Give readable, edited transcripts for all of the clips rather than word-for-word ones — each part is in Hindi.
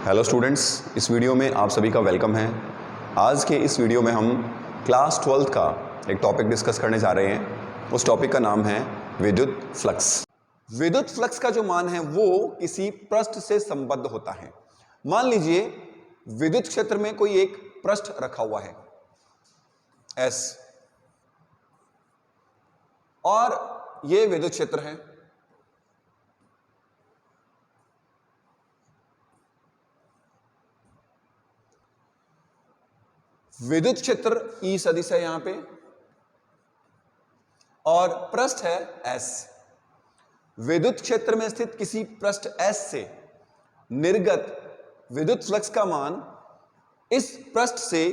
हेलो स्टूडेंट्स, इस वीडियो में आप सभी का वेलकम है। आज के इस वीडियो में हम क्लास 12th का एक टॉपिक डिस्कस करने जा रहे हैं। उस टॉपिक का नाम है विद्युत फ्लक्स। विद्युत फ्लक्स का जो मान है वो किसी पृष्ठ से संबद्ध होता है। मान लीजिए विद्युत क्षेत्र में कोई एक पृष्ठ रखा हुआ है S, और ये विद्युत क्षेत्र है। विद्युत क्षेत्र E सदिश है यहां पे और पृष्ठ है S। विद्युत क्षेत्र में स्थित किसी पृष्ठ S से निर्गत विद्युत फ्लक्स का मान इस पृष्ठ से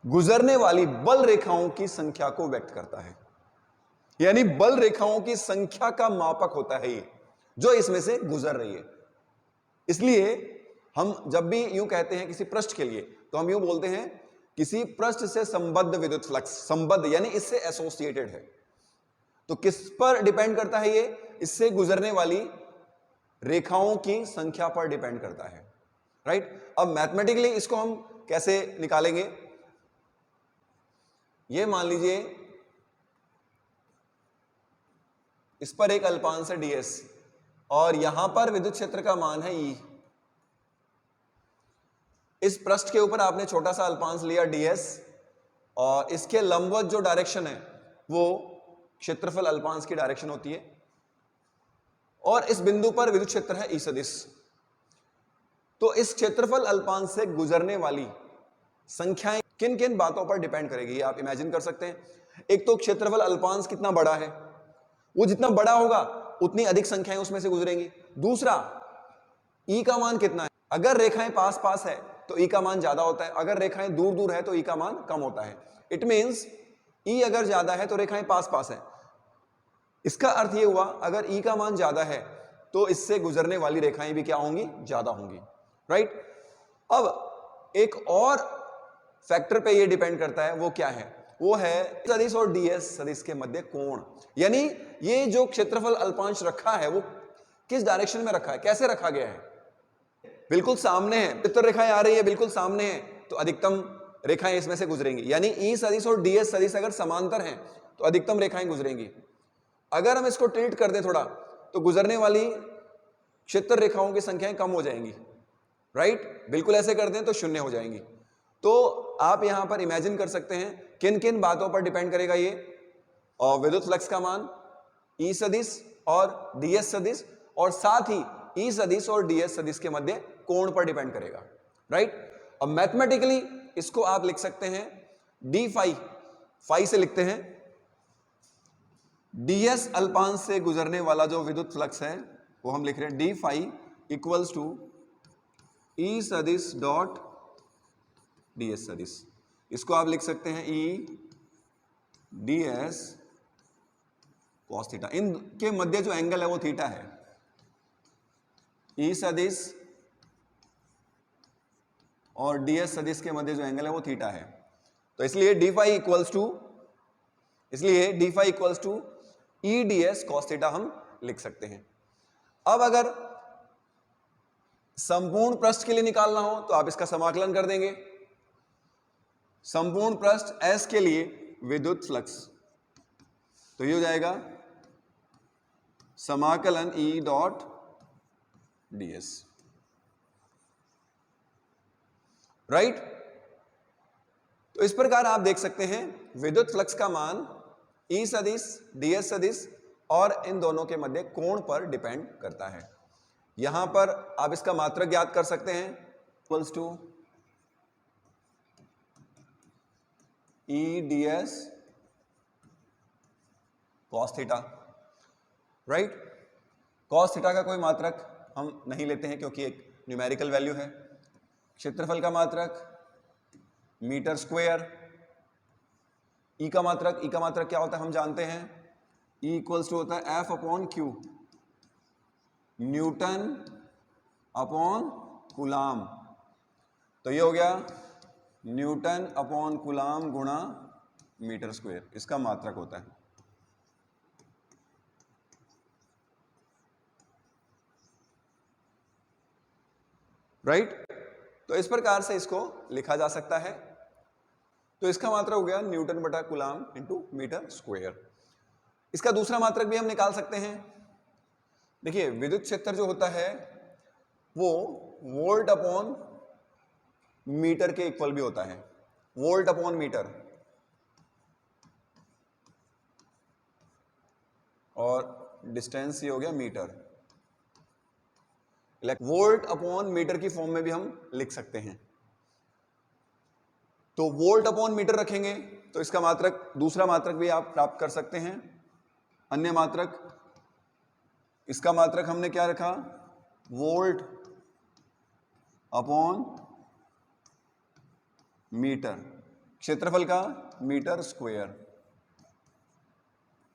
गुजरने वाली बल रेखाओं की संख्या को व्यक्त करता है। यानी बल रेखाओं की संख्या का मापक होता है ये, जो इसमें से गुजर रही है। इसलिए हम जब भी यूं कहते हैं किसी पृष्ठ के लिए, तो हम यूं बोलते हैं किसी पृष्ठ से संबद्ध विद्युत फ्लक्स। संबद्ध यानी इससे एसोसिएटेड है। तो किस पर डिपेंड करता है ये? इससे गुजरने वाली रेखाओं की संख्या पर डिपेंड करता है। राइट। अब मैथमेटिकली इसको हम कैसे निकालेंगे? ये मान लीजिए इस पर एक अल्पांश है ds और यहां पर विद्युत क्षेत्र का मान है E। इस पृष्ठ के ऊपर आपने छोटा सा अल्पांश लिया ds और इसके लंबवत जो डायरेक्शन है वो क्षेत्रफल अल्पांश की डायरेक्शन होती है, और इस बिंदु पर विद्युत क्षेत्र है E सदिश। तो इस क्षेत्रफल अल्पांश से गुजरने वाली संख्याएं किन किन बातों पर डिपेंड करेगी, आप इमेजिन कर सकते हैं। एक तो क्षेत्रफल अल्पांश कितना बड़ा है, वो जितना बड़ा होगा उतनी अधिक संख्याएं उसमें से गुजरेंगी। दूसरा, E का मान कितना है। अगर रेखाएं पास पास है तो E का मान ज्यादा होता है, अगर रेखाएं दूर दूर है तो E का मान कम होता है। इट मींस E अगर ज्यादा है तो रेखाएं पास पास है। इसका अर्थ यह हुआ अगर E का मान ज्यादा है तो इससे गुजरने वाली रेखाएं भी क्या होंगी? ज्यादा होंगी। राइट। अब एक और फैक्टर पे ये डिपेंड करता है, वो क्या है? वो है सदिश और ds सदिश के मध्य कोण। यानी ये जो क्षेत्रफल अल्पांश रखा है वो किस डायरेक्शन में रखा है, कैसे रखा गया है? बिल्कुल सामने है, चित्र रेखाएं आ रही है बिल्कुल सामने है, तो अधिकतम रेखाएं इसमें से गुजरेंगी। यानी E सदिश और ds सदिश अगर समांतर हैं तो अधिकतम रेखाएं गुजरेंगी। अगर हम इसको टिल्ट कर दें थोड़ा तो गुजरने वाली क्षेत्र रेखाओं की संख्याएं कम हो जाएंगी। राइट। बिल्कुल ऐसे कर दें तो शून्य हो जाएंगी। तो आप यहां पर इमेजिन कर सकते हैं किन किन बातों पर डिपेंड करेगा ये, और विद्युत फ्लक्स का मान E सदिश और ds सदिश, और साथ ही E सदिश और ds सदिश के मध्य कोण पर डिपेंड करेगा। राइट। अब मैथमेटिकली इसको आप लिख सकते हैं d फाई, फाई से लिखते हैं ds अल्पांश से गुजरने वाला जो विद्युत फ्लक्स है वो हम लिख रहे हैं d phi equals to E सदिश डॉट ds सदिश। इसको आप लिख सकते हैं E ds cos थीटा। इनके मध्य जो एंगल है वो थीटा है। E सदिश और ds सदिश के मध्य जो एंगल है वो थीटा है। तो इसलिए d phi equals to E ds cos theta हम लिख सकते हैं। अब अगर संपूर्ण पृष्ठ के लिए निकालना हो तो आप इसका समाकलन कर देंगे। संपूर्ण पृष्ठ S के लिए विद्युत फ्लक्स, तो ये हो जाएगा समाकलन E डॉट ds। राइट। तो इस प्रकार आप देख सकते हैं विद्युत फ्लक्स का मान E सदिश, ds सदिश और इन दोनों के मध्य कोण पर डिपेंड करता है। यहां पर आप इसका मात्रक ज्ञात कर सकते हैं, equals to E ds cos theta. Right. cos theta का कोई मात्रक हम नहीं लेते हैं क्योंकि एक न्यूमेरिकल वैल्यू है। क्षेत्रफल का मात्रक मीटर स्क्वायर। E का मात्रक क्या होता है हम जानते हैं, E इक्वल्स टू होता है F upon Q, Newton upon coulomb. तो ये हो गया न्यूटन अपॉन कूलाम गुणा मीटर स्क्वायर, इसका मात्रक होता है। राइट। तो इस प्रकार से इसको लिखा जा सकता है। तो इसका मात्रक हो गया न्यूटन बटा कूलाम इंटू मीटर स्क्वायर। इसका दूसरा मात्रक भी हम निकाल सकते हैं। देखिए विद्युत क्षेत्र जो होता है वो वोल्ट अपॉन मीटर के इक्वल भी होता है। वोल्ट अपॉन मीटर, और डिस्टेंस ये हो गया मीटर। वोल्ट अपॉन मीटर की फॉर्म में भी हम लिख सकते हैं। तो वोल्ट अपॉन मीटर रखेंगे तो इसका मात्रक, दूसरा मात्रक भी आप प्राप्त कर सकते हैं। अन्य मात्रक, इसका मात्रक हमने क्या रखा, वोल्ट अपॉन मीटर, क्षेत्रफल का मीटर स्क्वायर,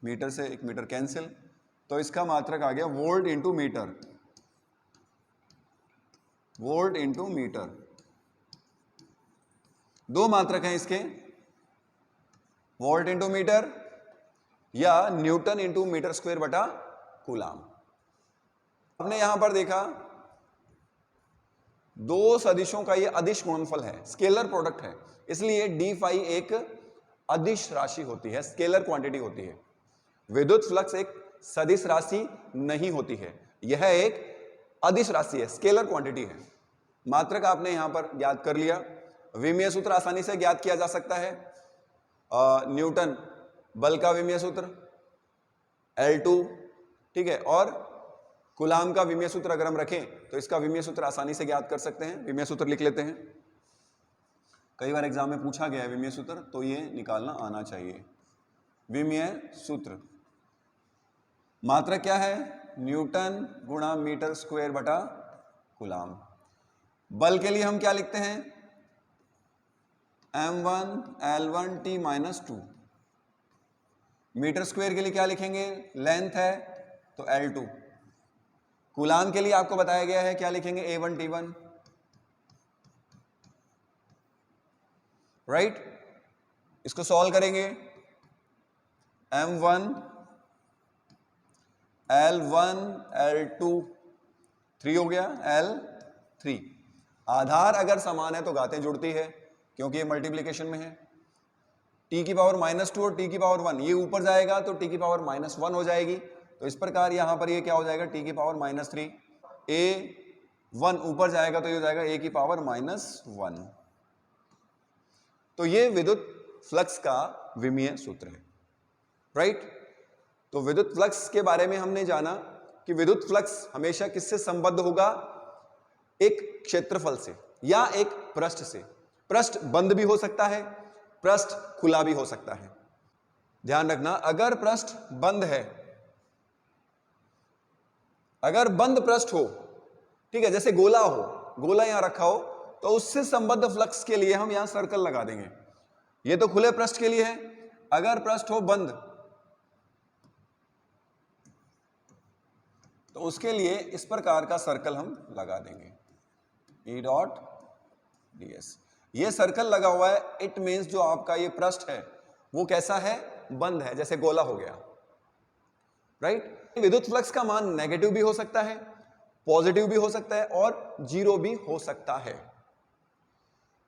मीटर से एक मीटर कैंसिल, तो इसका मात्रक आ गया volt into metre, volt into metre. दो मात्रक हैं इसके, वोल्ट इंटू मीटर या न्यूटन इंटू मीटर स्क्वायर बटा कूलाम। आपने यहां पर देखा दो सदिशों का ये अदिश गुणनफल है, स्केलर प्रोडक्ट है, इसलिए डी फाई एक अदिश राशि होती है, स्केलर क्वांटिटी होती है। विद्युत फ्लक्स एक सदिश राशि नहीं होती है, यह एक अदिश राशि है, स्केलर क्वांटिटी है। मात्रक आपने यहां पर ज्ञात कर लिया। विमीय सूत्र आसानी से ज्ञात किया जा सकता है। न्यूटन बल का विमीय सूत्र L2, ठीक है, और कूलाम का विमीय सूत्र अगर हम रखें तो इसका विमीय सूत्र आसानी से ज्ञात कर सकते हैं। विमीय सूत्र लिख लेते हैं, कई बार एग्जाम में पूछा गया है विमीय सूत्र, तो ये निकालना आना चाहिए। विमीय सूत्र मात्रक क्या है, न्यूटन गुणा मीटर स्क्वायर बटा कूलाम। बल के लिए हम क्या लिखते हैं, m1 L1 T minus 2। Metre square के लिए क्या लिखेंगे, लेंथ है तो L2। कूलाम के लिए आपको बताया गया है क्या लिखेंगे, A1 T1, राइट। इसको सॉल्व करेंगे, m1 L1 L2 3 हो गया L3। आधार अगर समान है तो घातें जुड़ती है क्योंकि ये मल्टीप्लिकेशन में है। t की पावर -2 और t की पावर 1, ये ऊपर जाएगा तो t की पावर -1 हो जाएगी। तो इस प्रकार यहां पर ये क्या हो जाएगा, t की पावर -3, a1 ऊपर जाएगा तो ये हो जाएगा a की पावर -1। तो ये विद्युत फ्लक्स का विमीय सूत्र है, राइट। तो विद्युत फ्लक्स के बारे में हमने जाना कि विद्युत फ्लक्स हमेशा किससे संबद्ध होगा, एक क्षेत्रफल से या एक पृष्ठ से। पृष्ठ बंद भी हो सकता है, पृष्ठ खुला भी हो सकता है। ध्यान रखना, अगर पृष्ठ बंद है, अगर बंद पृष्ठ हो, ठीक है, जैसे गोला हो, गोला यहां रखा हो, तो उससे संबद्ध फ्लक्स के लिए हम यहां सर्कल लगा देंगे। ये तो खुले पृष्ठ के लिए है। अगर पृष्ठ हो बंद तो उसके लिए इस प्रकार का सर्कल हम लगा देंगे, E डॉट ds। ये सर्कल लगा हुआ है, इट मीन्स जो आपका ये पृष्ठ है वो कैसा है, बंद है, जैसे गोला हो गया, राइट। विद्युत फ्लक्स का मान नेगेटिव भी हो सकता है, पॉजिटिव भी हो सकता है और जीरो भी हो सकता है।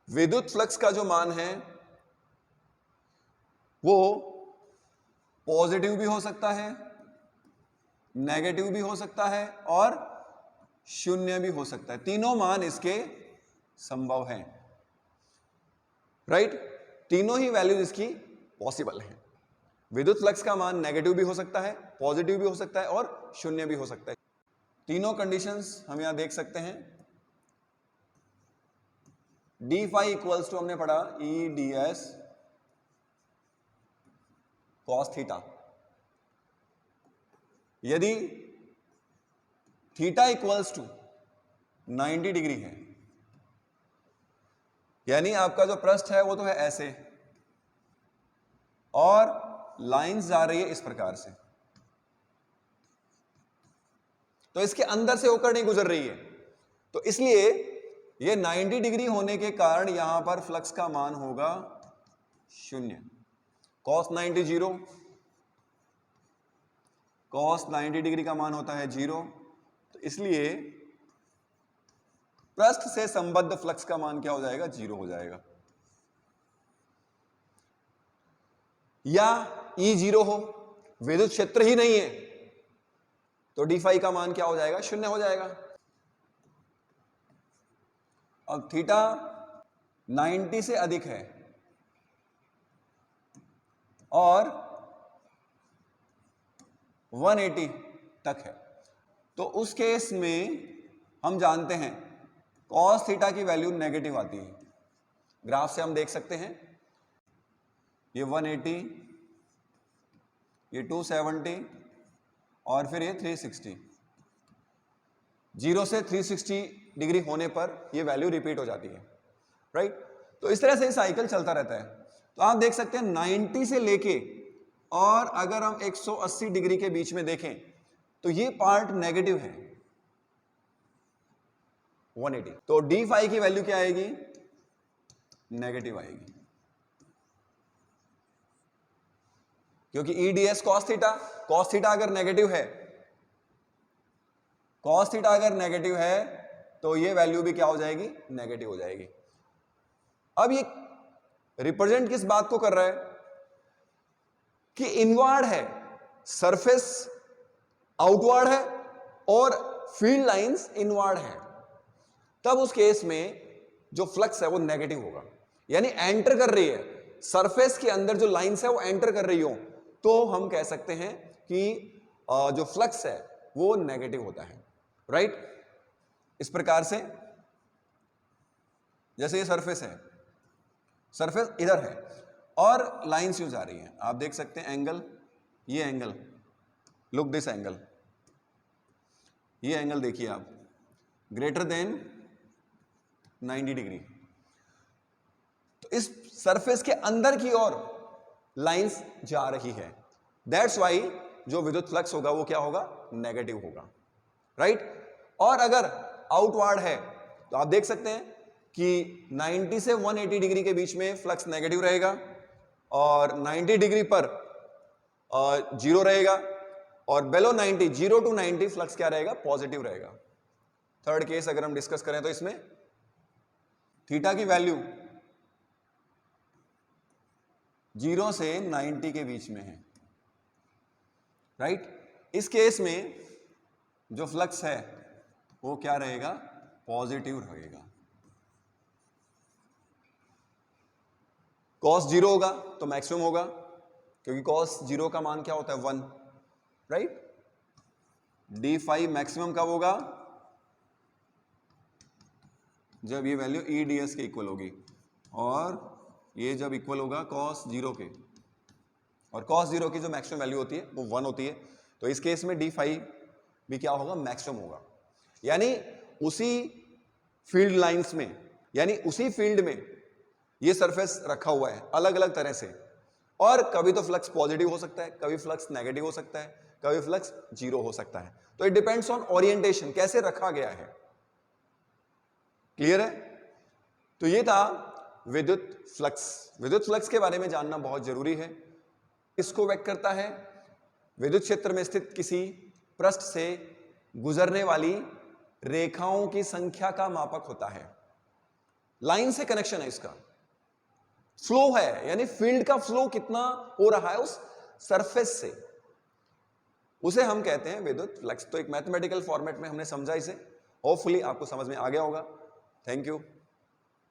विद्युत फ्लक्स का जो मान है वो पॉजिटिव भी हो सकता है, नेगेटिव भी हो सकता है और शून्य भी हो सकता है। तीनों मान इसके संभव हैं, राइट। तीनों ही वैल्यूज इसकी पॉसिबल हैं। विद्युत फ्लक्स का मान नेगेटिव भी हो सकता है, पॉजिटिव भी हो सकता है और शून्य भी हो सकता है। तीनों कंडीशंस हम यहां देख सकते हैं। डी फाई इक्वल्स टू हमने पढ़ा E D S cos theta. यदि थीटा इक्वल्स टू 90 डिग्री है, यानी आपका जो पृष्ठ है वो तो है ऐसे और लाइंस जा रही है इस प्रकार से, तो इसके अंदर से होकर नहीं गुजर रही है, तो इसलिए ये 90 डिग्री होने के कारण यहां पर फ्लक्स का मान होगा 0। cos 90 0, cos 90 डिग्री का मान होता है 0। तो इसलिए पृष्ठ से संबद्ध फ्लक्स का मान क्या हो जाएगा, 0 हो जाएगा। या E 0 हो, विद्युत क्षेत्र ही नहीं है, तो डी फाई का मान क्या हो जाएगा, 0 हो जाएगा। अब थीटा 90 से अधिक है और 180 तक है, तो उस केस में हम जानते हैं cos थीटा की वैल्यू नेगेटिव आती है। ग्राफ से हम देख सकते हैं, ये 180, ये 270 और फिर ये 360। 0 से 360 डिग्री होने पर ये वैल्यू रिपीट हो जाती है, राइट। तो इस तरह से साइकिल चलता रहता है। तो आप देख सकते हैं 90 से लेके और अगर हम 180 डिग्री के बीच में देखें तो ये पार्ट नेगेटिव है, 180। तो डी फाई की वैल्यू क्या आएगी, नेगेटिव आएगी, क्योंकि ईडीएस कॉस थीटा अगर नेगेटिव है, कॉस थीटा अगर नेगेटिव है तो ये वैल्यू भी क्या हो जाएगी, नेगेटिव हो जाएगी। अब ये रिप्रेजेंट किस बात को कर रहा है कि इनवर्ड है, सरफेस आउटवर्ड है और फील्ड लाइंस इनवर्ड है, तब उस केस में जो फ्लक्स है वो नेगेटिव होगा। यानी एंटर कर रही है, सरफेस के अंदर जो लाइंस है वो एंटर कर रही हो, तो हम कह सकते हैं कि जो फ्लक्स है वो नेगेटिव होता है, राइट। इस प्रकार से जैसे ये सरफेस है, सरफेस इधर है और लाइंस यूं जा रही हैं, आप देख सकते हैं एंगल, ये एंगल, लुक दिस एंगल, ये एंगल देखिए आप, ग्रेटर देन 90 डिग्री। तो इस सरफेस के अंदर की ओर लाइंस जा रही है, दैट्स वाई जो विद्युत फ्लक्स होगा वो क्या होगा, नेगेटिव होगा, राइट। और अगर आउटवर्ड है तो आप देख सकते हैं कि 90 से 180 डिग्री के बीच में फ्लक्स नेगेटिव रहेगा और 90 डिग्री पर 0 रहेगा और बेलो 90, 0 to 90 फ्लक्स क्या रहेगा, पॉजिटिव रहेगा। थर्ड केस अगर हम डिस्कस करें तो इसमें थीटा की वैल्यू 0 से 90 के बीच में है, राइट। इस केस में जो फ्लक्स है वो क्या रहेगा, पॉजिटिव रहेगा। cos 0 होगा तो मैक्सिमम होगा, क्योंकि cos 0 का मान क्या होता है, 1, राइट। डी फाई मैक्सिमम कब होगा, जब ये वैल्यू ई डी एस के इक्वल होगी और ये जब इक्वल होगा cos 0 के, और cos 0 की जो मैक्सिमम वैल्यू होती है वो 1 होती है। तो इस केस में डी फाई भी क्या होगा, मैक्सिमम होगा। यानी उसी फील्ड लाइंस में, यानी उसी फील्ड में ये सरफेस रखा हुआ है अलग अलग तरह से, और कभी तो फ्लक्स पॉजिटिव हो सकता है, कभी फ्लक्स नेगेटिव हो सकता है, कभी फ्लक्स 0 हो सकता है। तो इट डिपेंड्स ऑन ओरिएंटेशन, कैसे रखा गया है। क्लियर है। तो ये था विद्युत फ्लक्स। विद्युत फ्लक्स के बारे में जानना बहुत जरूरी है। इसको व्यक्त करता है, विद्युत क्षेत्र में स्थित किसी पृष्ठ से गुजरने वाली रेखाओं की संख्या का मापक होता है। लाइन से कनेक्शन है इसका, फ्लो है, यानी फील्ड का फ्लो कितना हो रहा है उस सरफेस से, उसे हम कहते हैं विद्युत फ्लक्स। तो एक मैथमेटिकल फॉर्मेट में हमने समझा इसे, होपफुली आपको समझ में आ गया होगा। Thank you.